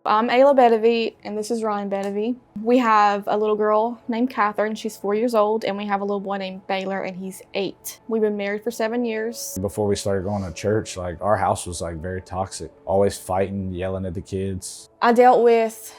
I'm Ayla Bettevy, and this is Ryan Bettevy. We have a little girl named Catherine. She's 4 years old, and we have a little boy named Baylor, and he's 8. We've been married for 7 years. Before we started going to church, our house was very toxic. Always fighting, yelling at the kids. I dealt with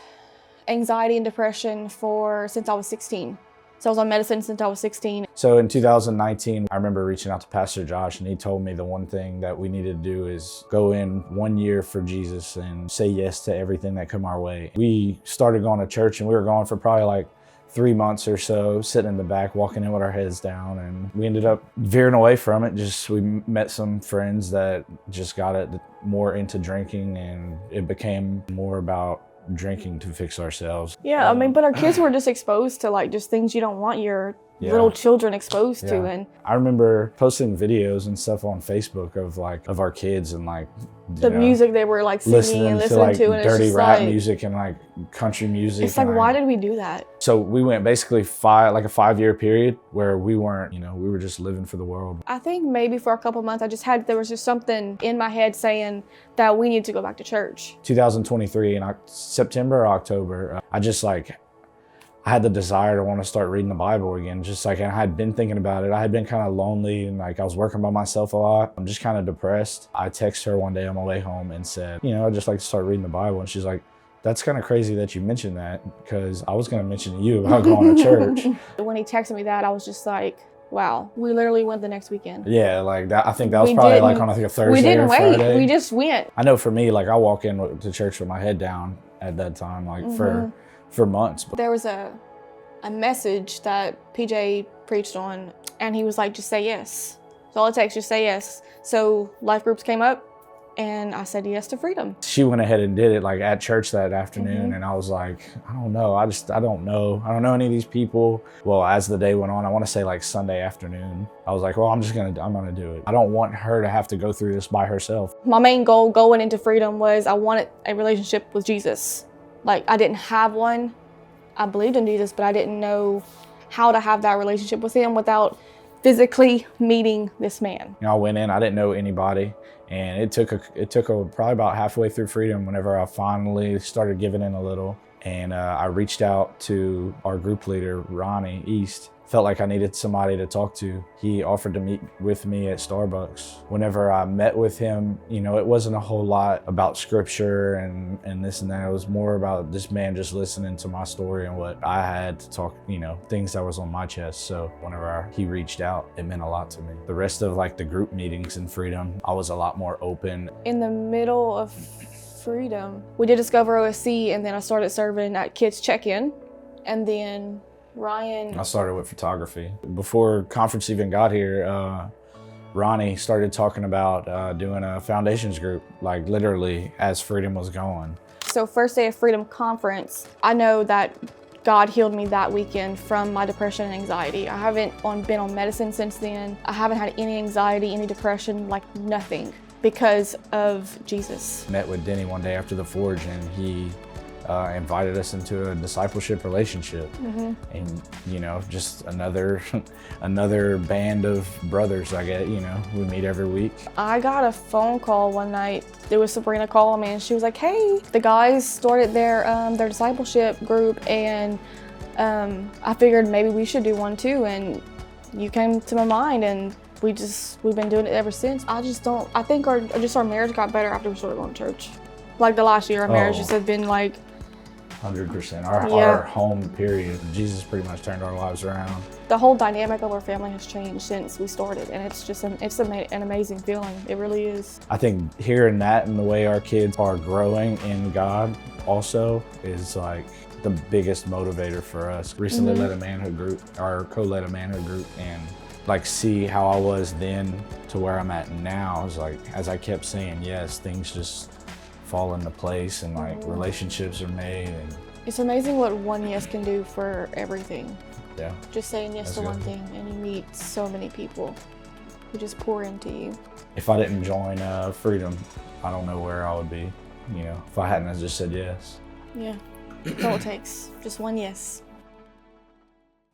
anxiety and depression since I was 16. So I was on medicine since I was 16. So in 2019, I remember reaching out to Pastor Josh, and he told me the one thing that we needed to do is go in 1 year for Jesus and say yes to everything that come our way. We started going to church, and we were going for probably 3 months or so, sitting in the back, walking in with our heads down, and we ended up veering away from it. We met some friends that just got it more into drinking, and it became more about drinking to fix ourselves. Yeah, but our kids were just exposed to just things you don't want your little children exposed to. And I remember posting videos and stuff on Facebook of our kids and the music they were singing and listening to, and dirty it's just rap music and country music. It's why did we do that? So we went basically a 5-year period where we weren't, we were just living for the world. I think maybe for a couple months there was just something in my head saying that we need to go back to church. 2023 in September or October, I had the desire to want to start reading the Bible again. And I had been thinking about it. I had been kind of lonely, and I was working by myself a lot. I'm just kind of depressed. I texted her one day on my way home and said, I'd just like to start reading the Bible. And she's like, that's kind of crazy that you mentioned that, because I was going to mention to you about going to church. When he texted me that, I was just like, wow, we literally went the next weekend. Yeah, I think that was probably on a Thursday. We didn't or wait. Friday. We just went. I know for me, I walk in to church with my head down at that time, for months. There was a message that PJ preached on, and he was like, just say yes. That's all it takes, just say yes. So life groups came up, and I said yes to freedom. She went ahead and did it at church that afternoon, and I was like, I don't know. I don't know. I don't know any of these people. Well, as the day went on, I want to say Sunday afternoon, I was like, well, I'm gonna do it. I don't want her to have to go through this by herself. My main goal going into freedom was I wanted a relationship with Jesus. I didn't have one. I believed in Jesus, but I didn't know how to have that relationship with him without physically meeting this man. I went in, I didn't know anybody, and it took probably about halfway through freedom whenever I finally started giving in a little, and I reached out to our group leader, Ronnie East. Felt like I needed somebody to talk to. He offered to meet with me at Starbucks. Whenever I met with him, it wasn't a whole lot about scripture and this and that. It was more about this man just listening to my story and what I had to talk, things that was on my chest. So whenever he reached out, it meant a lot to me. The rest of the group meetings in freedom, I was a lot more open. In the middle of freedom, we did Discover OSC, and then I started serving at Kids Check-In, and then Ryan. I started with photography. Before conference even got here, Ronnie started talking about doing a foundations group, literally as freedom was going. So first day of freedom conference, I know that God healed me that weekend from my depression and anxiety. I haven't been on medicine since then. I haven't had any anxiety, any depression, nothing, because of Jesus. Met with Denny one day after the Forge, and he invited us into a discipleship relationship. And just another band of brothers. We meet every week. I got a phone call one night. There was Sabrina calling me, and she was like, hey, the guys started their discipleship group, and I figured maybe we should do one too, and you came to my mind, and we've been doing it ever since. I think our marriage got better after we started going to church. The last year, our marriage just has been 100%. Our home period, Jesus pretty much turned our lives around. The whole dynamic of our family has changed since we started, and it's just an amazing feeling. It really is. I think hearing that and the way our kids are growing in God also is the biggest motivator for us. Recently led a manhood group, or co-led a manhood group, and see how I was then to where I'm at now. Is as I kept saying yes, things just fall into place, and relationships are made. And it's amazing what one yes can do for everything. Yeah. Just saying yes to one thing, and you meet so many people who just pour into you. If I didn't join Freedom, I don't know where I would be. If I hadn't just said yes. Yeah. That's all it takes. Just one yes.